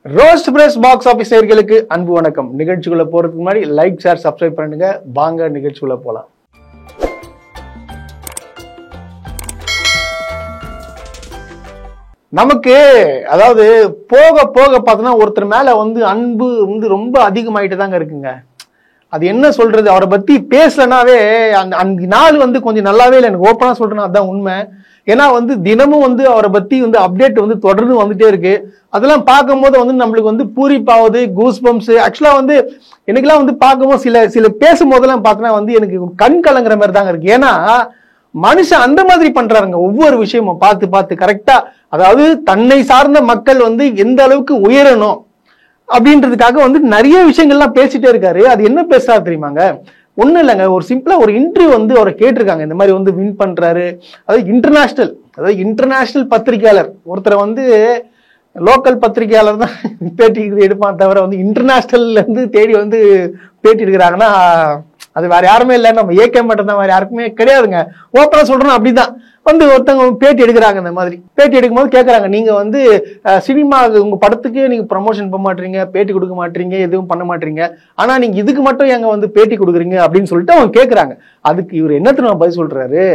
Roast press box office நேயர்களுக்கு அன்பு வணக்கம். நிகழ்ச்சிக்குள்ள போறதுக்கு முன்னாடி லைக், ஷேர், சப்ஸ்கிரைப் பண்ணுங்க. வாங்க நிகழ்ச்சிக்குள்ள போலாம். நமக்கு அதாவது போக போக பார்த்தோன்னா ஒருத்தர் மேல அன்பு ரொம்ப அதிகமாயிட்டு தாங்க இருக்குங்க. அது என்ன சொல்றது, அவரை பத்தி பேசலனாவே அந்த நாள் கொஞ்சம் நல்லாவே இல்லை. எனக்கு ஓப்பனா சொல்றேன்னா அதுதான் உண்மை. ஏன்னா தினமும் அவரை பத்தி அப்டேட் தொடர்ந்து வந்துட்டே இருக்கு. அதெல்லாம் பார்க்கும்போது நம்மளுக்கு பூரிப்பாவது, கூஸ் பம்ப்ஸ். ஆக்சுவலா எனக்குலாம் பார்க்கும்போது சில பேசும்போதெல்லாம் பார்த்தோன்னா எனக்கு கண் கலங்குற மாதிரி தாங்க இருக்கு. ஏன்னா மனுஷன் அந்த மாதிரி பண்றாருங்க. ஒவ்வொரு விஷயமும் பார்த்து பார்த்து கரெக்டா, அதாவது தன்னை சார்ந்த மக்கள் எந்த அளவுக்கு உயரணும் அப்படின்றதுக்காக நிறைய விஷயங்கள்லாம் பேசிட்டே இருக்காரு. அது என்ன பேசுறாரு தெரியுமாங்க? ஒன்றும் இல்லைங்க, ஒரு சிம்பிளா ஒரு இன்டர்வியூ அவரை கேட்டிருக்காங்க. இந்த மாதிரி வின் பண்றாரு, அதாவது இன்டர்நேஷனல் பத்திரிகையாளர் ஒருத்தரை லோக்கல் பத்திரிகையாளர் தான் பேட்டி எடுப்பான் தவிர இன்டர்நேஷனல்ல இருந்து தேடி பேட்டி எடுக்கிறாங்கன்னா அது வேற யாருமே இல்லை, நம்ம ஏகே மட்டும் தான், வேற யாருக்குமே கிடையாதுங்க. ஓப்பனா சொல்றோம். அப்படிதான் ஒருத்தவங்க பேட்டி எடுக்கிறாங்க. இந்த மாதிரி பேட்டி எடுக்கும்போது கேட்கறாங்க, நீங்க சினிமா உங்க படத்துக்கு நீங்க ப்ரமோஷன் பண்ண மாட்டீங்க, பேட்டி கொடுக்க மாட்டீங்க, எதுவும் பண்ண மாட்டீங்க, ஆனா நீங்க இதுக்கு மட்டும் எங்க பேட்டி கொடுக்குறீங்க அப்படின்னு சொல்லிட்டு அவங்க கேட்கறாங்க. அதுக்கு இவர் என்னத்துல பதில் சொல்றாரு,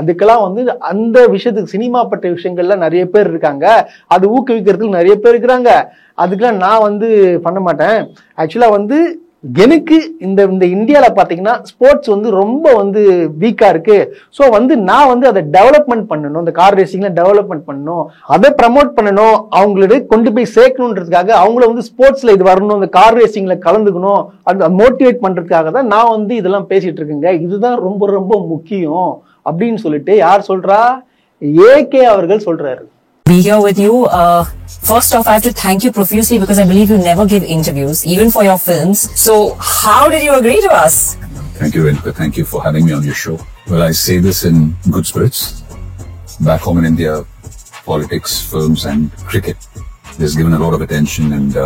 அதுக்கெல்லாம் அந்த விஷயத்துக்கு சினிமா பட்ட விஷயங்கள்ல நிறைய பேர் இருக்காங்க, அது ஊக்குவிக்கிறதுக்கு நிறைய பேர் இருக்கிறாங்க, அதுக்கெல்லாம் நான் பண்ண மாட்டேன். ஆக்சுவலா எனக்கு இந்த இந்தியால பாத்தீங்கன்னா ஸ்போர்ட்ஸ் ரொம்ப வீக்கா இருக்கு. ஸோ நான் அதை டெவலப்மெண்ட் பண்ணணும், இந்த கார் ரேசிங்ல டெவலப்மெண்ட் பண்ணணும், அதை ப்ரமோட் பண்ணணும், அவங்களோட கொண்டு போய் சேர்க்கணுன்றதுக்காக, அவங்கள ஸ்போர்ட்ஸ்ல இது வரணும், இந்த கார் ரேசிங்ல கலந்துக்கணும், அதை மோட்டிவேட் பண்றதுக்காக தான் நான் இதெல்லாம் பேசிட்டு இருக்கேங்க. இதுதான் ரொம்ப ரொம்ப முக்கியம் அப்படின்னு சொல்லிட்டு யார் சொல்றா? ஏகே அவர்கள் சொல்றாரு. Be here with you. First off, I have to thank you profusely because I believe you never give interviews, even for your films. So, how did you agree to us? Thank you, Renuka. Thank you for having me on your show. Well, I say this in good spirits. Back home in India, politics, films and cricket is given a lot of attention and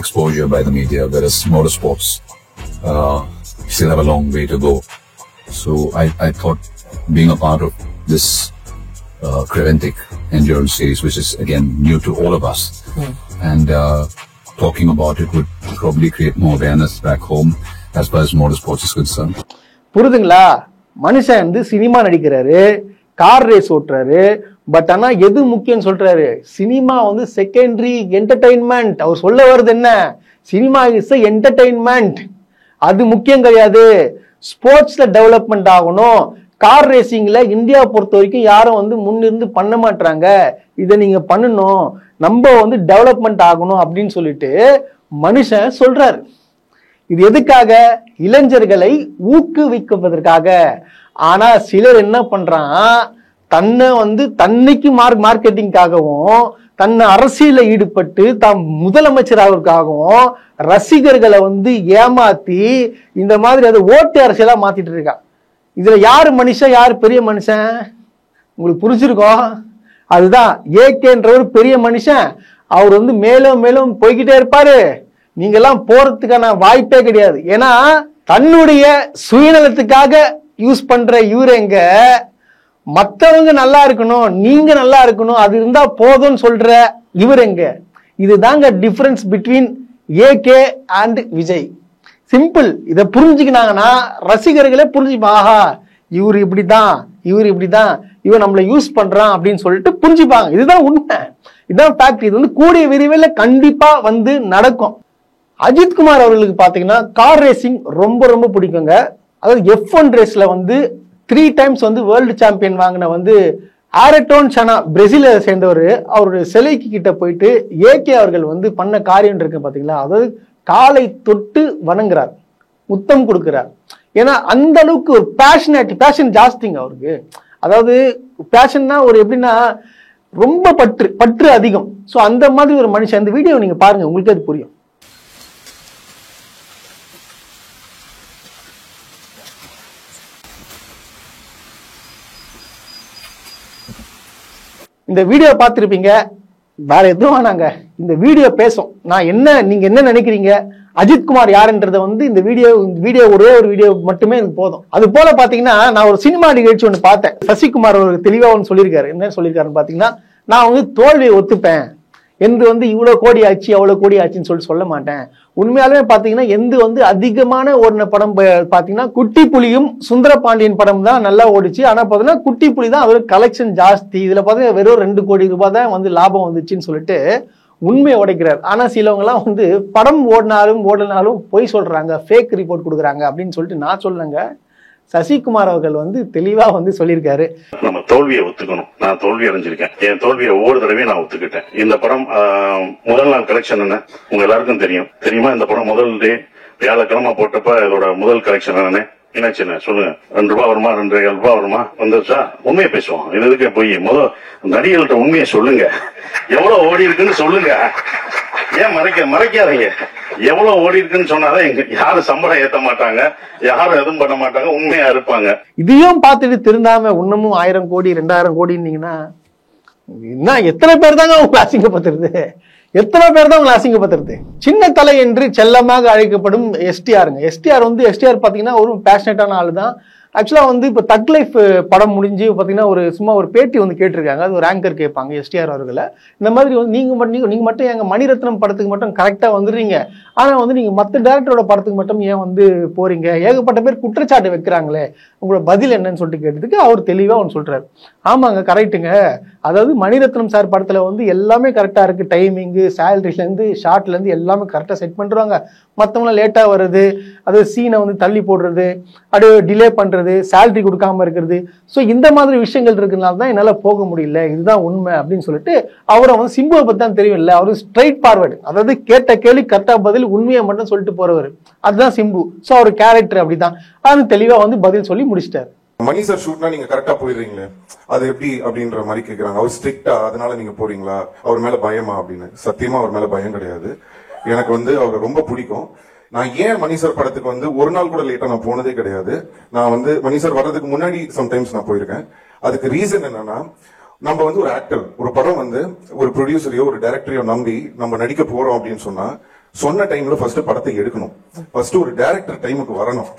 exposure by the media, whereas motorsports still have a long way to go. So, I thought being a part of this Creventic endurance series, which is again new to all of us, and talking about it would probably create more awareness back home as far as motorsports is concerned. புரியுதுங்களா? மனுஷன் cinema நடிக்கிறாரு, car race ஓட்டுறாரு, but ஆனா எது முக்கியம் சொல்றாரு? Cinema secondary entertainment. அவர் சொல்ல வருது என்ன? சினிமா இஸ் என்டர்டைன்மெண்ட், அது முக்கியம் கிடையாது. ஸ்போர்ட்ஸ்ல டெவலப்மெண்ட் ஆகணும். கார் ரேசிங்ல இந்தியா பொறுத்த வரைக்கும் யாரும் முன்னிருந்து பண்ண மாட்டாங்க, இதை நீங்க பண்ணணும், நம்ம டெவலப்மெண்ட் ஆகணும் அப்படின்னு சொல்லிட்டு மனுஷன் சொல்றாரு. இது எதுக்காக? இளைஞர்களை ஊக்குவிக்குவதற்காக. ஆனா சிலர் என்ன பண்றான், தன்னை தன்னைக்கு மார்க்கெட்டிங்காகவும், தன்னை அரசியல ஈடுபட்டு தாம் முதலமைச்சராகவும் ரசிகர்களை ஏமாத்தி இந்த மாதிரி அதை ஓட்டு அரசியலா மாத்திட்டு இருக்கா. இதுல யாரு மனுஷன், யாரு பெரிய மனுஷன்? உங்களுக்கு புரிஞ்சிருக்கோம். அதுதான் ஏகேன்ற ஒரு பெரிய மனுஷன். அவர் மேலும் மேலும் போய்கிட்டே இருப்பாரு. நீங்க எல்லாம் போறதுக்கான வாய்ப்பே கிடையாது. ஏன்னா தன்னுடைய சுயநலத்துக்காக யூஸ் பண்ற இவரெங்க மத்தவங்க நல்லா இருக்கணும், நீங்க நல்லா இருக்கணும், அது இருந்தா போதும்னு சொல்ற இவரெங்க. இதுதாங்க difference between AK and Vijay. Simple. இதை புரிஞ்சுக்கினாங்கன்னா ரசிகர்களே புரிஞ்சுப்பா, ஆஹா இவர் இப்படிதான், இவர் இப்படிதான், இவன் நம்மளை யூஸ் பண்றான் அப்படின்னு சொல்லிட்டு புரிஞ்சுப்பாங்க. இதுதான் உண்மை, இதுதான் ஃபேக்ட். இது கூடிய விரைவில் கண்டிப்பா நடக்கும். அஜித்குமார் அவர்களுக்கு பாத்தீங்கன்னா கார் ரேசிங் ரொம்ப ரொம்ப பிடிக்குங்க. அதாவது F1 ரேஸ்ல 3 டைம்ஸ் வேர்ல்டு சாம்பியன் வாங்கின ஆரட்டோன் சனா, பிரேசில சேர்ந்தவர், அவருடைய சிலைக்கு கிட்ட போயிட்டு ஏகே அவர்கள் பண்ண காரியம் இருக்கு பாத்தீங்களா, அதாவது காலை தொட்டு வணங்குறார், முத்தம் கொடுக்கிறார். ஏன்னா அந்த அளவுக்கு ஒரு பேஷன் ஜாஸ்திங்க அவருக்கு. அதாவது பேஷன்னா ஒரு எப்படின்னா ரொம்ப பற்று அதிகம். ஸோ அந்த மாதிரி ஒரு மனுஷன். அந்த வீடியோ நீங்க பாருங்க, உங்களுக்கு அது புரியும். இந்த வீடியோ பார்த்துருப்பீங்க, வேற எதுவும் வேணாங்க, இந்த வீடியோ பேசும். நீங்க என்ன நினைக்கிறீங்க, அஜித்குமார் யாருன்றத இந்த வீடியோ ஒரே ஒரு வீடியோ மட்டுமே எனக்கு போதும். அது போல பாத்தீங்கன்னா நான் ஒரு சினிமா நிகழ்ச்சி ஒன்று பார்த்தேன். சசிகுமார் ஒரு தெளிவா ஒன்று சொல்லியிருக்காரு. என்ன சொல்லியிருக்காருன்னு பாத்தீங்கன்னா, நான் தோல்வியை ஒத்துப்பேன், எந்த வந்து இவ்வளவு கோடி ஆச்சு அவ்வளவு கோடி ஆச்சுன்னு சொல்ல மாட்டேன். உண்மையாலுமே பாத்தீங்கன்னா எந்த வந்து அதிகமான ஓடின படம் பாத்தீங்கன்னா குட்டி புலியும் சுந்தர பாண்டியன் படம் தான் நல்லா ஓடிச்சு. ஆனா பாத்தீங்கன்னா குட்டி புலி தான் அதோட கலெக்ஷன் ஜாஸ்தி, இதுல பாத்தீங்கன்னா வெறும் 2 கோடி ரூபாய் தான் வந்து லாபம் வந்துச்சுன்னு சொல்லிட்டு உண்மையை உடைக்கிறார். ஆனா சிலவங்க எல்லாம் வந்து படம் ஓடினாலும் பொய் சொல்றாங்க, ஃபேக் ரிப்போர்ட் கொடுக்குறாங்க அப்படின்னு சொல்லிட்டு நான் சொல்லுங்க. சசிகுமார் அவர்கள் வந்து தெளிவா வந்து சொல்லியிருக்காரு, நம்ம தோல்வியை ஒத்துக்கணும். நான் தோல்வி அடைஞ்சிருக்கேன், என் தோல்வியை ஒவ்வொரு தடவையும் நான் ஒத்துக்கிட்டேன். இந்த படம் முதல் நாள் கலெக்ஷன் என்ன உங்க எல்லாருக்கும் தெரியுமா? இந்த படம் முதல் டே வியாழக்கிழமை போட்டப்ப இதோட முதல் கலெக்ஷன் என்னன்னு என்னாச்சுன்னு சொல்லுங்க. 2 ரூபாய் வருமா, 2.5 ரூபாய் வருமா? வந்துருச்சா? உண்மையை பேசுவோம். இது எதுக்கு போய் முதல் நடிகர்கள்ட்ட உண்மையை சொல்லுங்க, எவ்வளவு ஓடி இருக்குன்னு சொல்லுங்க, ஏன் மறைக்காதீங்க. எவ்வளவு ஓடி இருக்குன்னு சொன்னாதான் யாரும் சம்பளம் ஏத்த மாட்டாங்க, யாரும் எதுவும் பண்ண மாட்டாங்க, உண்மையா இருப்பாங்க. இதையும் பார்த்துட்டு திருந்தாம இன்னமும் 1000 கோடி 2000 கோடின்னீங்கன்னா இன்னும் எத்தனை பேர் தாங்க உங்களை அசிங்கப்படுத்துறது? எத்தனை பேர் தான் உங்களை அசிங்கப்படுத்துறது? சின்ன தலை என்று செல்லமாக அழைக்கப்படும் எஸ்டிஆருங்க. எஸ்டிஆர் பாத்தீங்கன்னா ஒரு பேஷனேட்டான ஆளு தான். ஆக்சுவலா வந்து இப்ப தக் லைஃப் படம் முடிஞ்சு பாத்தீங்கன்னா சும்மா ஒரு பேட்டி வந்து கேட்டிருக்காங்க. அது ஒரு ஆங்கர் கேட்பாங்க எஸ்டிஆர் அவர்களை, இந்த மாதிரி வந்து நீங்க மட்டும் எங்க மணிரத்னம் படத்துக்கு மட்டும் கரெக்டா வந்துடுறீங்க, ஆனா வந்து நீங்க மத்த டைரக்டரோட படத்துக்கு மட்டும் ஏன் வந்து போறீங்க, ஏகப்பட்ட பேர் குற்றச்சாட்டு வைக்கிறாங்களே, உங்களோட பதில் என்னன்னு சொல்லிட்டு கேட்டதுக்கு அவர் தெளிவா ஒன்று சொல்றாரு. ஆமாங்க, கரெக்டுங்க. அதாவது மணிரத்னம் சார் படத்துல வந்து எல்லாமே கரெக்டா இருக்கு, டைமிங்கு, சேலரில இருந்து ஷார்ட்ல இருந்து எல்லாமே கரெக்டா செட் பண்றாங்க. மத்தவங்களாம் லேட்டா வருது, அது சீனை வந்து தள்ளி போடுறது, அது டிலே பண்றது, சேலரி கொடுக்காம இருக்கிறது, சோ இந்த மாதிரி விஷயங்கள் இருக்கிறதுனால தான் என்னால போக முடியல, இதுதான் உண்மை அப்படின்னு சொல்லிட்டு அவரை வந்து சிம்புவை பத்தி தான் தெரியும் இல்ல, அவரு ஸ்ட்ரைட் ஃபார்வர்டு, அதாவது கேட்ட கேள்வி கரெக்டா பதில் உண்மையை மட்டும் சொல்லிட்டு போறவர், அதுதான் சிம்பு. சோ அவர் கேரக்டர் அப்படிதான், அது தெளிவா வந்து பதில் சொல்லி முடிச்சிட்டாரு. மணி சார் ஷூட்னா நீங்க கரெக்டா போயிடுறீங்களே, அது எப்படி அப்படின்ற மாதிரி கேக்குறாங்க. அவர் ஸ்ட்ரிக்டா அதனால நீங்க போறீங்களா, அவர் மேல பயமா அப்படின்னு. சத்தியமா அவர் மேல பயம் கிடையாது. எனக்கு வந்து அவரை ரொம்ப பிடிக்கும். நான் ஏன் மணி சார் படத்துக்கு வந்து ஒரு நாள் கூட லேட்டா நான் போனதே கிடையாது. நான் வந்து மணி சார் வர்றதுக்கு முன்னாடி சம்டைம்ஸ் நான் போயிருக்கேன். அதுக்கு ரீசன் என்னன்னா, நம்ம வந்து ஒரு ஆக்டர், ஒரு படம் வந்து ஒரு ப்ரொடியூசரையோ ஒரு டைரக்டரையோ நம்பி நம்ம நடிக்க போறோம் அப்படின்னு சொன்னா, சொன்ன டைம்ல ஃபர்ஸ்ட் படத்தை எடுக்கணும். ஃபர்ஸ்ட் ஒரு டைரக்டர் டைமுக்கு வரணும்,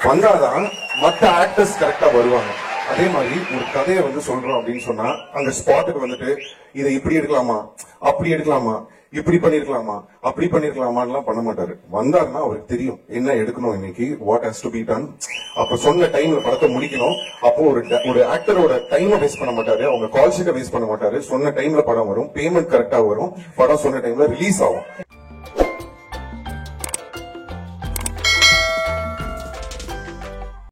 வந்தாதான் மற்ற ஆக்டர்ஸ் கரெக்டா வருவாங்க. அதே மாதிரி ஒரு கதையை வந்து சொல்றோம் அப்படின்னு சொன்னா, அந்த ஸ்பாட்டுக்கு வந்துட்டு இதை இப்படி எடுக்கலாமா, அப்படி எடுக்கலாமா, இப்படி பண்ணிருக்கலாமா, அப்படி பண்ணிருக்கலாமான்லாம் பண்ண மாட்டாரு. வந்தாருன்னா அவருக்கு தெரியும் என்ன எடுக்கணும், இன்னைக்கு what has to be done. அப்ப சொன்ன டைம்ல படத்தை முடிக்கணும். அப்போ ஒரு ஆக்டரோட டைமை வேஸ்ட் பண்ண மாட்டாரு, அவங்க கால் ஷீட்டை வேஸ்ட் பண்ண மாட்டாரு. சொன்ன டைம்ல படம் வரும், பேமெண்ட் கரெக்டா வரும், படம் சொன்ன டைம்ல ரிலீஸ் ஆகும்.